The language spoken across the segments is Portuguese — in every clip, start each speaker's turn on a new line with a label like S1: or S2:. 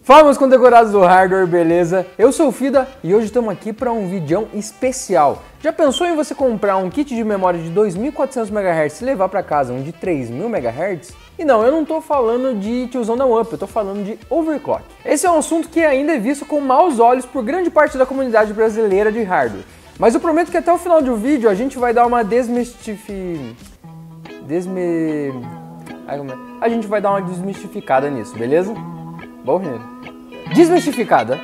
S1: Fala, meus condecorados do hardware, beleza? Eu sou o Fida e hoje estamos aqui para um vídeo especial. Já pensou em você comprar um kit de memória de 2.400 MHz e levar para casa um de 3.000 MHz? E não, eu não estou falando de tiozão da UP, eu estou falando de overclock. Esse é um assunto que ainda é visto com maus olhos por grande parte da comunidade brasileira de hardware. Mas eu prometo que até o final do vídeo a gente vai dar uma A gente vai dar uma desmistificada nisso, beleza? Bom, gente. Desmistificada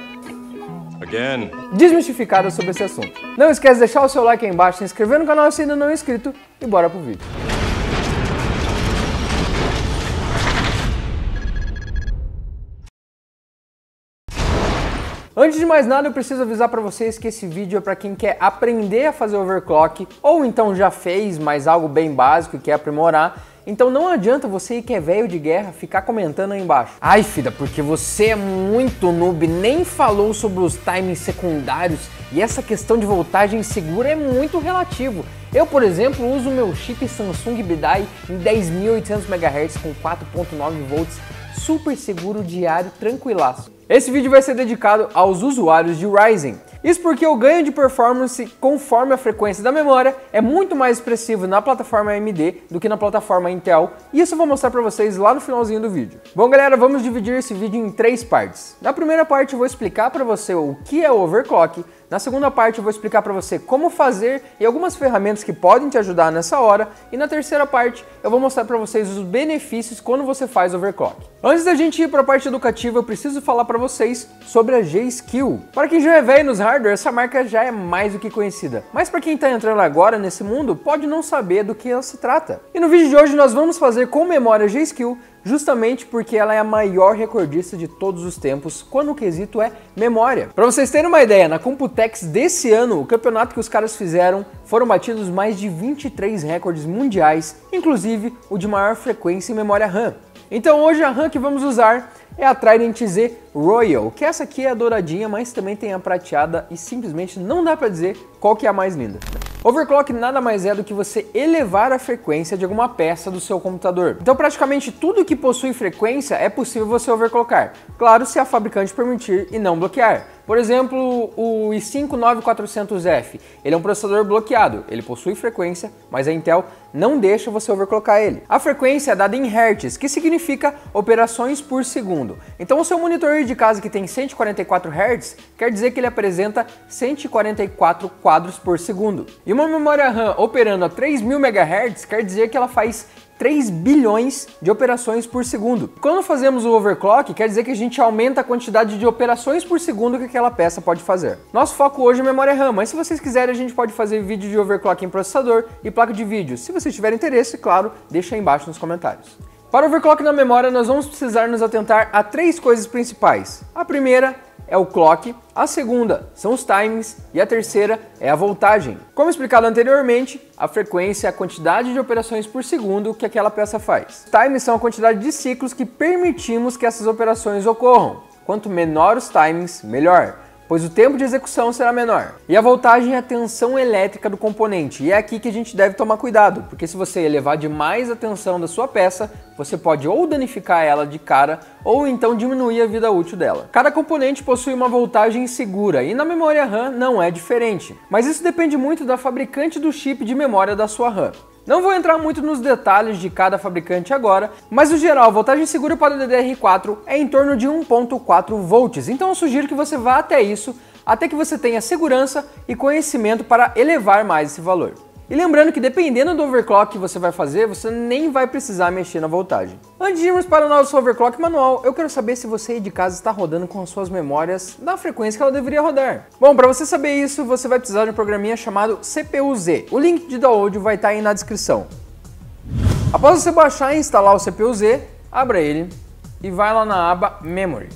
S1: sobre esse assunto. Não esquece de deixar o seu like aí embaixo, se inscrever no canal se ainda não é inscrito e bora pro vídeo. Antes de mais nada, eu preciso avisar para vocês que esse vídeo é para quem quer aprender a fazer overclock ou então já fez, mas algo bem básico e quer aprimorar. Então não adianta você que é velho de guerra ficar comentando aí embaixo. Ai, Fida, porque você é muito noob, nem falou sobre os timings secundários e essa questão de voltagem segura é muito relativo. Eu, por exemplo, uso meu chip Samsung BDI em 10.800 MHz com 4.9 volts, super seguro, diário, tranquilaço. Esse vídeo vai ser dedicado aos usuários de Ryzen. Isso porque o ganho de performance conforme a frequência da memória é muito mais expressivo na plataforma AMD do que na plataforma Intel, e isso eu vou mostrar para vocês lá no finalzinho do vídeo. Bom, galera, vamos dividir esse vídeo em 3 partes. Na primeira parte eu vou explicar para você o que é o overclock, na segunda parte eu vou explicar para você como fazer e algumas ferramentas que podem te ajudar nessa hora, e na terceira parte eu vou mostrar para vocês os benefícios quando você faz overclock. Antes da gente ir para a parte educativa, eu preciso falar para vocês sobre a G-Skill. Para quem já é velho nos hardware, essa marca já é mais do que conhecida. Mas para quem está entrando agora nesse mundo, pode não saber do que ela se trata. E no vídeo de hoje nós vamos fazer com memória G-Skill, justamente porque ela é a maior recordista de todos os tempos quando o quesito é memória. Para vocês terem uma ideia, na Computex desse ano, o campeonato que os caras fizeram, foram batidos mais de 23 recordes mundiais, inclusive o de maior frequência em memória RAM. Então hoje a RAM que vamos usar é a Trident Z Royal, que essa aqui é a douradinha, mas também tem a prateada e simplesmente não dá para dizer qual que é a mais linda. Overclock nada mais é do que você elevar a frequência de alguma peça do seu computador. Então praticamente tudo que possui frequência é possível você overclockar. Claro, se a fabricante permitir e não bloquear. Por exemplo, o i5-9400F, ele é um processador bloqueado, ele possui frequência, mas a Intel não deixa você overclockar ele. A frequência é dada em Hz, que significa operações por segundo. Então o seu monitor de casa que tem 144 Hz, quer dizer que ele apresenta 144 quadros por segundo. E uma memória RAM operando a 3.000 MHz, quer dizer que ela faz 3 bilhões de operações por segundo. Quando fazemos o overclock, quer dizer que a gente aumenta a quantidade de operações por segundo que aquela peça pode fazer. Nosso foco hoje é memória RAM, mas se vocês quiserem a gente pode fazer vídeo de overclock em processador e placa de vídeo. Se vocês tiverem interesse, claro, deixa aí embaixo nos comentários. Para overclock na memória, nós vamos precisar nos atentar a 3 coisas principais. A primeira é o clock, a segunda são os timings e a terceira é a voltagem. Como explicado anteriormente, a frequência é a quantidade de operações por segundo que aquela peça faz. Os timings são a quantidade de ciclos que permitimos que essas operações ocorram. Quanto menor os timings, melhor, pois o tempo de execução será menor. E a voltagem é a tensão elétrica do componente, e é aqui que a gente deve tomar cuidado, porque se você elevar demais a tensão da sua peça, você pode ou danificar ela de cara, ou então diminuir a vida útil dela. Cada componente possui uma voltagem segura, e na memória RAM não é diferente. Mas isso depende muito da fabricante do chip de memória da sua RAM. Não vou entrar muito nos detalhes de cada fabricante agora, mas no geral a voltagem segura para o DDR4 é em torno de 1.4 volts, então eu sugiro que você vá até isso, até que você tenha segurança e conhecimento para elevar mais esse valor. E lembrando que dependendo do overclock que você vai fazer, você nem vai precisar mexer na voltagem. Antes de irmos para o nosso overclock manual, eu quero saber se você aí de casa está rodando com as suas memórias na frequência que ela deveria rodar. Bom, para você saber isso, você vai precisar de um programinha chamado CPU-Z. O link de download vai estar aí na descrição. Após você baixar e instalar o CPU-Z, abra ele e vai lá na aba Memory.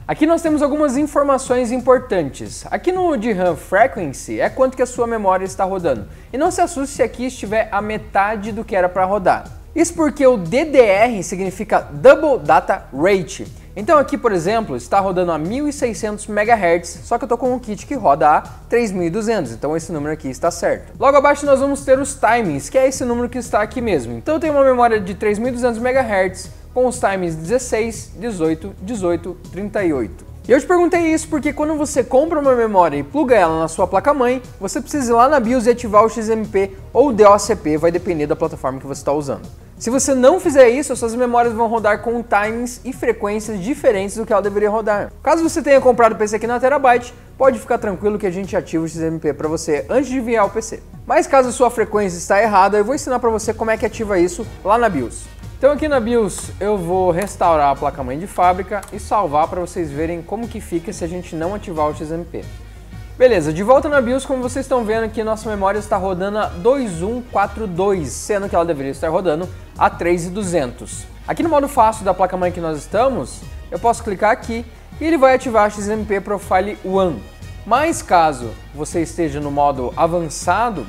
S1: Aqui nós temos algumas informações importantes. Aqui no DRAM Frequency é quanto que a sua memória está rodando. E não se assuste se aqui estiver a metade do que era para rodar. Isso porque o DDR significa Double Data Rate. Então aqui, por exemplo, está rodando a 1600 MHz, só que eu estou com um kit que roda a 3200, então esse número aqui está certo. Logo abaixo nós vamos ter os timings, que é esse número que está aqui mesmo. Então eu tenho uma memória de 3200 MHz, com os times 16, 18, 18, 38. E eu te perguntei isso porque quando você compra uma memória e pluga ela na sua placa-mãe, você precisa ir lá na BIOS e ativar o XMP ou o DOCP, vai depender da plataforma que você está usando. Se você não fizer isso, suas memórias vão rodar com timings e frequências diferentes do que ela deveria rodar. Caso você tenha comprado o PC aqui na Terabyte, pode ficar tranquilo que a gente ativa o XMP para você antes de enviar o PC. Mas caso a sua frequência está errada, eu vou ensinar para você como é que ativa isso lá na BIOS. Então aqui na BIOS eu vou restaurar a placa-mãe de fábrica e salvar para vocês verem como que fica se a gente não ativar o XMP. Beleza, de volta na BIOS, como vocês estão vendo aqui, nossa memória está rodando a 2142, sendo que ela deveria estar rodando a 3200. Aqui no modo fácil da placa-mãe que nós estamos, eu posso clicar aqui e ele vai ativar XMP Profile 1. Mas caso você esteja no modo avançado,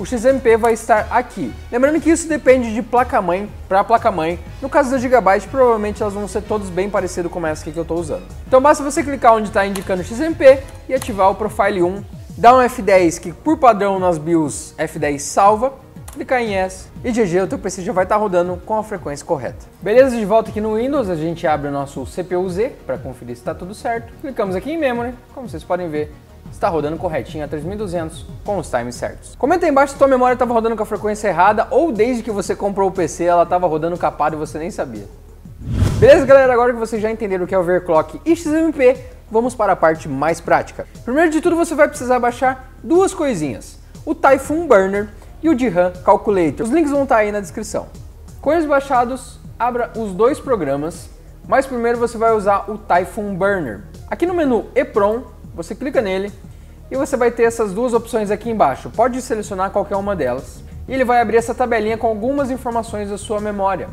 S1: o XMP vai estar aqui. Lembrando que isso depende de placa-mãe para placa-mãe. No caso da Gigabyte, provavelmente elas vão ser todas bem parecidas com essa aqui que eu estou usando. Então basta você clicar onde está indicando XMP e ativar o Profile 1. Dá um F10, que por padrão nas BIOS F10 salva. Clicar em Yes e GG, o teu PC já vai estar rodando com a frequência correta. Beleza, de volta aqui no Windows, a gente abre o nosso CPU-Z para conferir se está tudo certo. Clicamos aqui em Memory, como vocês podem ver, está rodando corretinho a 3200 com os times certos. Comenta aí embaixo se tua memória estava rodando com a frequência errada ou desde que você comprou o PC ela estava rodando capado e você nem sabia. Beleza, galera? Agora que vocês já entenderam o que é overclock e XMP, vamos para a parte mais prática. Primeiro de tudo, você vai precisar baixar duas coisinhas: o Typhoon Burner e o DRAM Calculator. Os links vão estar aí na descrição. Com eles baixados, abra os dois programas, mas primeiro você vai usar o Typhoon Burner. Aqui no menu EEPROM, você clica nele e você vai ter essas duas opções aqui embaixo. Pode selecionar qualquer uma delas e ele vai abrir essa tabelinha com algumas informações da sua memória.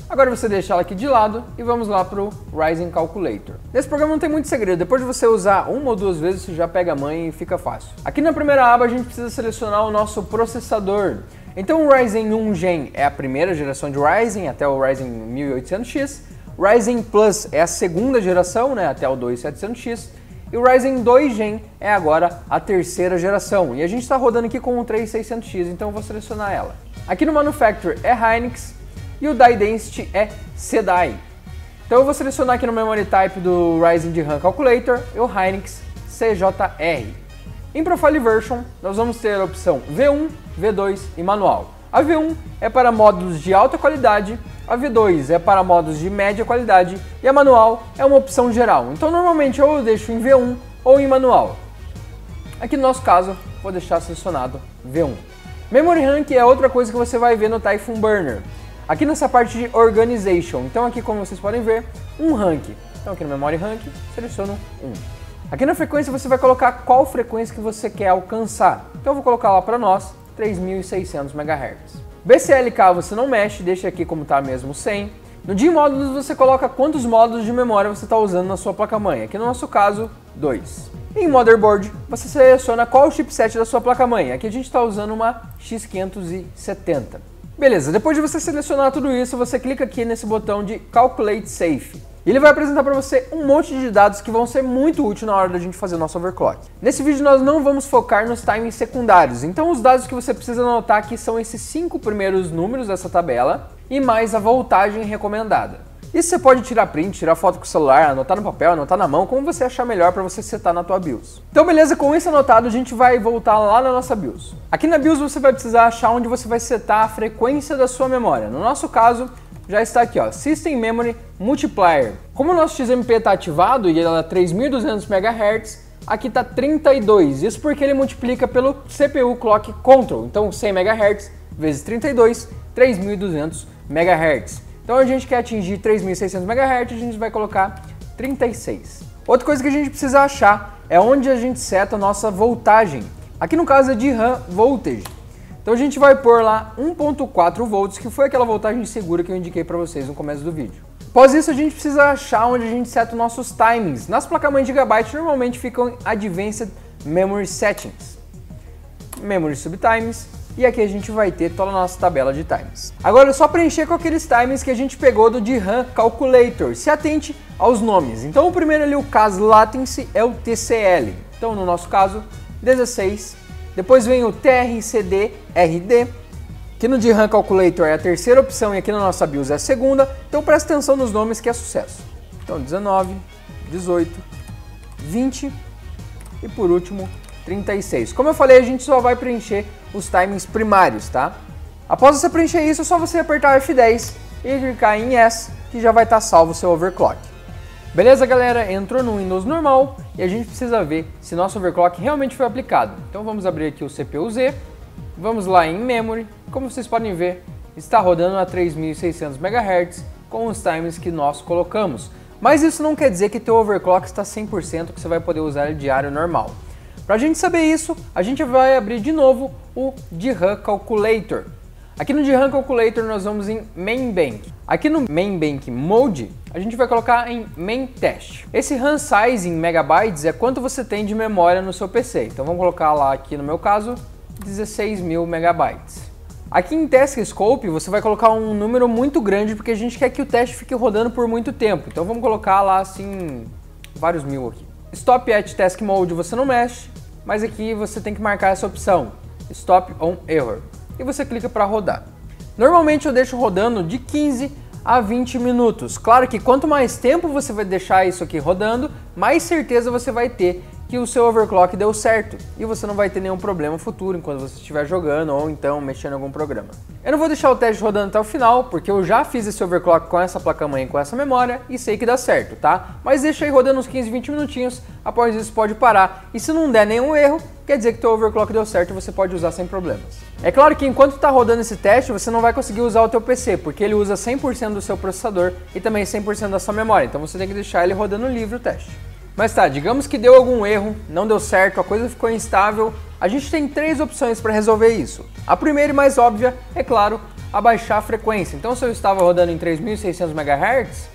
S1: Agora você deixa ela aqui de lado e vamos lá para o Ryzen Calculator. Nesse programa não tem muito segredo, depois de você usar uma ou duas vezes você já pega a manha e fica fácil. Aqui na primeira aba a gente precisa selecionar o nosso processador. Então o Ryzen 1 Gen é a primeira geração de Ryzen até o Ryzen 1800X, Ryzen Plus é a segunda geração, né, até o 2700X, e o Ryzen 2 Gen é agora a terceira geração. E a gente está rodando aqui com o 3600X, então eu vou selecionar ela. Aqui no Manufacturer é Hynix e o Die Density é CDI. Então eu vou selecionar aqui no Memory Type do Ryzen DRAM Calculator o Hynix CJR. Em Profile Version, nós vamos ter a opção V1, V2 e Manual. A V1 é para módulos de alta qualidade, a V2 é para módulos de média qualidade e a Manual é uma opção geral. Então normalmente ou eu deixo em V1 ou em Manual. Aqui no nosso caso, vou deixar selecionado V1. Memory Rank é outra coisa que você vai ver no Typhoon Burner. Aqui nessa parte de Organization, então aqui como vocês podem ver, um rank. Então aqui no Memory Rank, seleciono 1. Aqui na frequência você vai colocar qual frequência que você quer alcançar. Então eu vou colocar lá para nós, 3600 MHz. BCLK você não mexe, deixa aqui como está mesmo 100. No DIMM Módulos você coloca quantos módulos de memória você está usando na sua placa-mãe. Aqui no nosso caso, 2. Em Motherboard, você seleciona qual o chipset da sua placa-mãe. Aqui a gente está usando uma X570. Beleza, depois de você selecionar tudo isso, você clica aqui nesse botão de Calculate Safe. Ele vai apresentar para você um monte de dados que vão ser muito úteis na hora da gente fazer o nosso overclock. Nesse vídeo nós não vamos focar nos timings secundários, então os dados que você precisa anotar aqui são esses 5 primeiros números dessa tabela e mais a voltagem recomendada. Isso você pode tirar print, tirar foto com o celular, anotar no papel, anotar na mão, como você achar melhor para você setar na tua BIOS. Então beleza, com isso anotado a gente vai voltar lá na nossa BIOS. Aqui na BIOS você vai precisar achar onde você vai setar a frequência da sua memória. No nosso caso, já está aqui, ó, System Memory Multiplier. Como o nosso XMP está ativado e ele é 3200 MHz, aqui está 32. Isso porque ele multiplica pelo CPU Clock Control. Então 100 MHz vezes 32, 3200 MHz. Então a gente quer atingir 3600 MHz, a gente vai colocar 36. Outra coisa que a gente precisa achar é onde a gente seta a nossa voltagem. Aqui no caso é de RAM Voltage. Então a gente vai pôr lá 1.4 volts, que foi aquela voltagem segura que eu indiquei para vocês no começo do vídeo. Após isso a gente precisa achar onde a gente seta os nossos timings. Nas placas-mães Gigabyte normalmente ficam Advanced Memory Settings, Memory Subtimes, e aqui a gente vai ter toda a nossa tabela de times. Agora é só preencher com aqueles times que a gente pegou do DRAM Calculator. Se atente aos nomes. Então o primeiro ali, o CAS Latency, é o TCL. Então no nosso caso, 16. Depois vem o TRCD-RD, Aqui no DRAM Calculator é a terceira opção e aqui na nossa BIOS é a segunda, então presta atenção nos nomes que é sucesso. Então 19, 18, 20 e por último 36. Como eu falei, a gente só vai preencher os timings primários, tá? Após você preencher isso, é só você apertar F10 e clicar em Yes, que já vai estar salvo o seu overclock. Beleza, galera? Entrou no Windows normal e a gente precisa ver se nosso overclock realmente foi aplicado. Então vamos abrir aqui o CPU-Z, vamos lá em Memory. Como vocês podem ver, está rodando a 3600 MHz com os times que nós colocamos. Mas isso não quer dizer que teu overclock está 100%, que você vai poder usar ele diário normal. Para a gente saber isso, a gente vai abrir de novo o DRAM Calculator. Aqui no DRAM Calculator nós vamos em Main Bank. Aqui no Main Bank Mode, a gente vai colocar em Main Test. Esse RAM Size em megabytes é quanto você tem de memória no seu PC. Então vamos colocar lá, aqui no meu caso, 16.000 megabytes. Aqui em Task Scope você vai colocar um número muito grande porque a gente quer que o teste fique rodando por muito tempo. Então vamos colocar lá assim, vários mil aqui. Stop at Task Mode você não mexe, mas aqui você tem que marcar essa opção, Stop on Error. E você clica para rodar. Normalmente eu deixo rodando de 15 a 20 minutos. Claro que quanto mais tempo você vai deixar isso aqui rodando, mais certeza você vai ter que o seu overclock deu certo e você não vai ter nenhum problema futuro enquanto você estiver jogando ou então mexendo em algum programa. Eu não vou deixar o teste rodando até o final, porque eu já fiz esse overclock com essa placa-mãe e com essa memória e sei que dá certo, tá? Mas deixa aí rodando uns 15, 20 minutinhos, após isso pode parar e se não der nenhum erro, quer dizer que teu overclock deu certo e você pode usar sem problemas. É claro que enquanto está rodando esse teste, você não vai conseguir usar o teu PC, porque ele usa 100% do seu processador e também 100% da sua memória, então você tem que deixar ele rodando livre o teste. Mas tá, digamos que deu algum erro, não deu certo, a coisa ficou instável, a gente tem três opções para resolver isso. A primeira e mais óbvia, é claro, abaixar a frequência. Então se eu estava rodando em 3.600 MHz,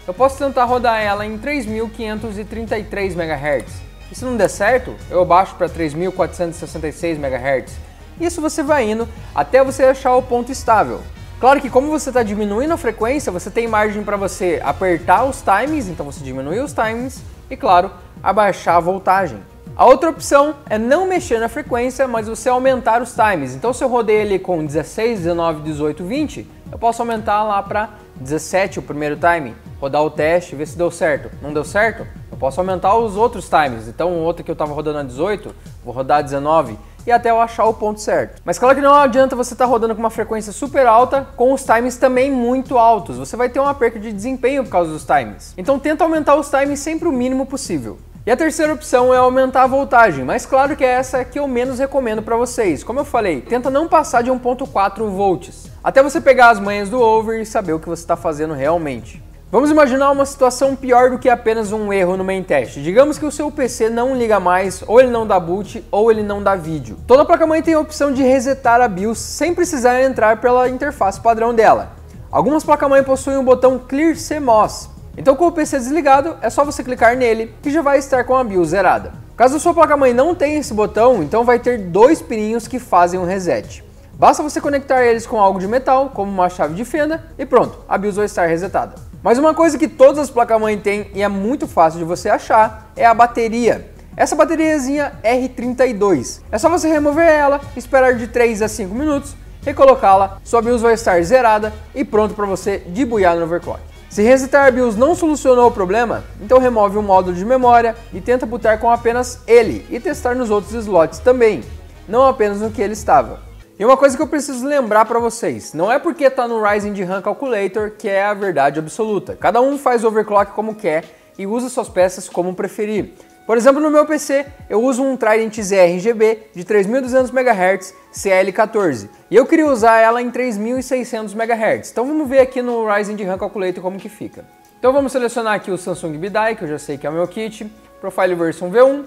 S1: eu posso tentar rodar ela em 3.533 MHz. E se não der certo, eu abaixo para 3.466 MHz. Isso você vai indo até você achar o ponto estável. Claro que como você está diminuindo a frequência, você tem margem para você apertar os timings, então você diminui os timings e, claro, abaixar a voltagem. A outra opção é não mexer na frequência, mas você aumentar os times. Então se eu rodei ele com 16, 19, 18, 20, eu posso aumentar lá para 17 o primeiro time, rodar o teste, ver se deu certo. Não deu certo? Eu posso aumentar os outros times. Então o outro que eu estava rodando a 18, vou rodar a 19 e até eu achar o ponto certo. Mas claro que não adianta você estar rodando com uma frequência super alta com os times também muito altos. Você vai ter uma perca de desempenho por causa dos times. Então tenta aumentar os times sempre o mínimo possível. E a terceira opção é aumentar a voltagem, mas claro que é essa que eu menos recomendo para vocês. Como eu falei, tenta não passar de 1.4 volts, até você pegar as manhas do over e saber o que você está fazendo realmente. Vamos imaginar uma situação pior do que apenas um erro no main test. Digamos que o seu PC não liga mais, ou ele não dá boot, ou ele não dá vídeo. Toda placa-mãe tem a opção de resetar a BIOS sem precisar entrar pela interface padrão dela. Algumas placas-mãe possuem o botão Clear CMOS. Então com o PC desligado, é só você clicar nele que já vai estar com a BIOS zerada. Caso a sua placa-mãe não tenha esse botão, então vai ter dois pininhos que fazem um reset. Basta você conectar eles com algo de metal, como uma chave de fenda, e pronto, a BIOS vai estar resetada. Mas uma coisa que todas as placas-mãe têm e é muito fácil de você achar é a bateria. Essa bateriazinha R32. É só você remover ela, esperar de 3 a 5 minutos, recolocá-la, sua BIOS vai estar zerada e pronto para você debugar no overclock. Se resetar a BIOS não solucionou o problema, então remove o módulo de memória e tenta botar com apenas ele e testar nos outros slots também, não apenas no que ele estava. E uma coisa que eu preciso lembrar para vocês, não é porque está no Ryzen DRAM Calculator que é a verdade absoluta. Cada um faz overclock como quer e usa suas peças como preferir. Por exemplo, no meu PC, eu uso um Trident ZRGB de 3.200 MHz CL14 e eu queria usar ela em 3.600 MHz. Então vamos ver aqui no Ryzen DRAM Calculator como que fica. Então vamos selecionar aqui o Samsung BDI, que eu já sei que é o meu kit, Profile Version V1,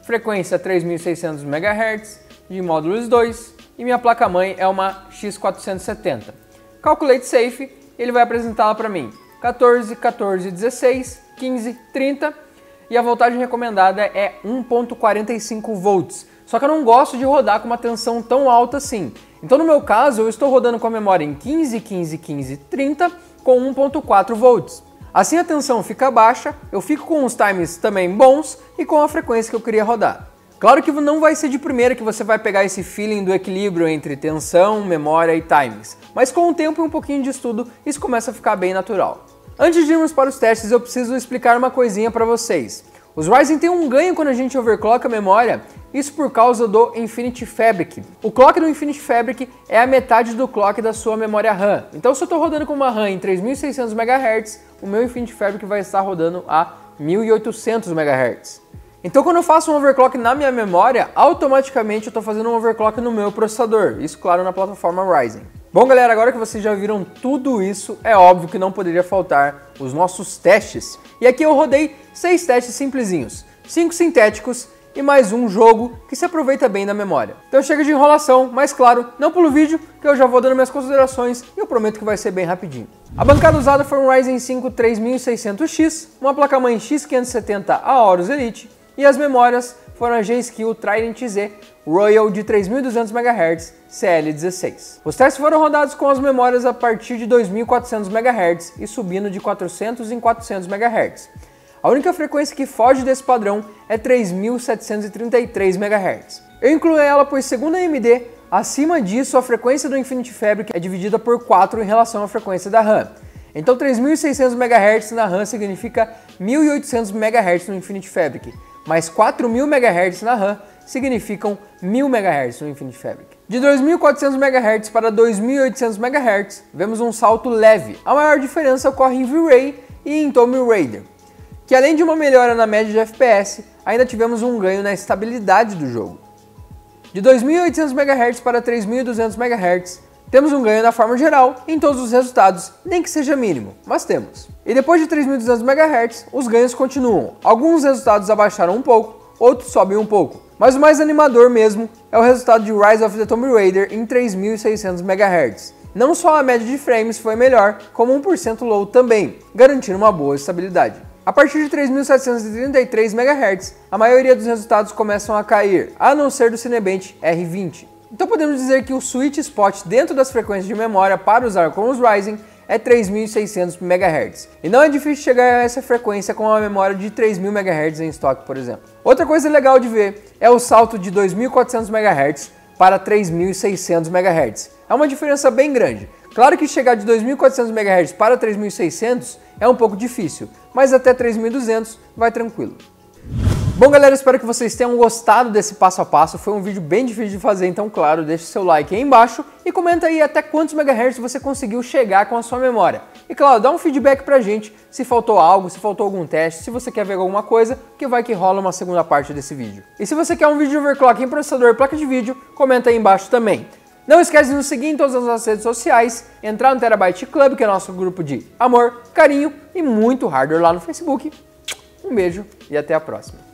S1: frequência 3.600 MHz, de módulos 2 e minha placa-mãe é uma X470. Calculate Safe, ele vai apresentá-la para mim 14, 14, 16, 15, 30 e a voltagem recomendada é 1.45 volts. Só que eu não gosto de rodar com uma tensão tão alta assim. Então no meu caso eu estou rodando com a memória em 15, 15, 15, 30 com 1.4 volts. Assim a tensão fica baixa, eu fico com os times também bons e com a frequência que eu queria rodar. Claro que não vai ser de primeira que você vai pegar esse feeling do equilíbrio entre tensão, memória e timings, mas com o tempo e um pouquinho de estudo, isso começa a ficar bem natural. Antes de irmos para os testes, eu preciso explicar uma coisinha para vocês. Os Ryzen têm um ganho quando a gente overclocka a memória, isso por causa do Infinity Fabric. O clock do Infinity Fabric é a metade do clock da sua memória RAM. Então se eu estou rodando com uma RAM em 3600 MHz, o meu Infinity Fabric vai estar rodando a 1800 MHz. Então quando eu faço um overclock na minha memória, automaticamente eu estou fazendo um overclock no meu processador, isso claro na plataforma Ryzen. Bom galera, agora que vocês já viram tudo isso, é óbvio que não poderia faltar os nossos testes. E aqui eu rodei 6 testes simplesinhos, 5 sintéticos e mais um jogo que se aproveita bem da memória. Então chega de enrolação, mas claro, não pula o vídeo que eu já vou dando minhas considerações e eu prometo que vai ser bem rapidinho. A bancada usada foi um Ryzen 5 3600X, uma placa-mãe X570 Aorus Elite e as memórias foram a G.Skill Trident Z Royal de 3200 MHz CL16. Os testes foram rodados com as memórias a partir de 2400 MHz e subindo de 400 em 400 MHz. A única frequência que foge desse padrão é 3733 MHz. Eu incluí ela pois, segundo a AMD, acima disso a frequência do Infinity Fabric é dividida por 4 em relação à frequência da RAM. Então 3600 MHz na RAM significa 1800 MHz no Infinity Fabric, mais 4000 MHz na RAM significam 1000 MHz no Infinity Fabric. De 2400 MHz para 2800 MHz, vemos um salto leve. A maior diferença ocorre em V-Ray e em Tomb Raider, que além de uma melhora na média de FPS, ainda tivemos um ganho na estabilidade do jogo. De 2800 MHz para 3200 MHz, temos um ganho na forma geral em todos os resultados, nem que seja mínimo, mas temos. E depois de 3200 MHz, os ganhos continuam. Alguns resultados abaixaram um pouco, outros sobem um pouco. Mas o mais animador mesmo é o resultado de Rise of the Tomb Raider em 3600 MHz. Não só a média de frames foi melhor, como 1% low também, garantindo uma boa estabilidade. A partir de 3733 MHz, a maioria dos resultados começam a cair, a não ser do Cinebench R20. Então podemos dizer que o sweet spot dentro das frequências de memória para usar com os Ryzen é 3600 MHz. E não é difícil chegar a essa frequência com uma memória de 3000 MHz em estoque, por exemplo. Outra coisa legal de ver é o salto de 2400 MHz para 3600 MHz. É uma diferença bem grande. Claro que chegar de 2400 MHz para 3600 é um pouco difícil, mas até 3200 vai tranquilo. Bom galera, espero que vocês tenham gostado desse passo a passo, foi um vídeo bem difícil de fazer, então claro, deixe seu like aí embaixo e comenta aí até quantos megahertz você conseguiu chegar com a sua memória. E claro, dá um feedback pra gente se faltou algo, se faltou algum teste, se você quer ver alguma coisa, que vai que rola uma segunda parte desse vídeo. E se você quer um vídeo de overclock em processador e placa de vídeo, comenta aí embaixo também. Não esquece de nos seguir em todas as nossas redes sociais, entrar no Terabyte Club, que é nosso grupo de amor, carinho e muito hardware lá no Facebook. Um beijo e até a próxima.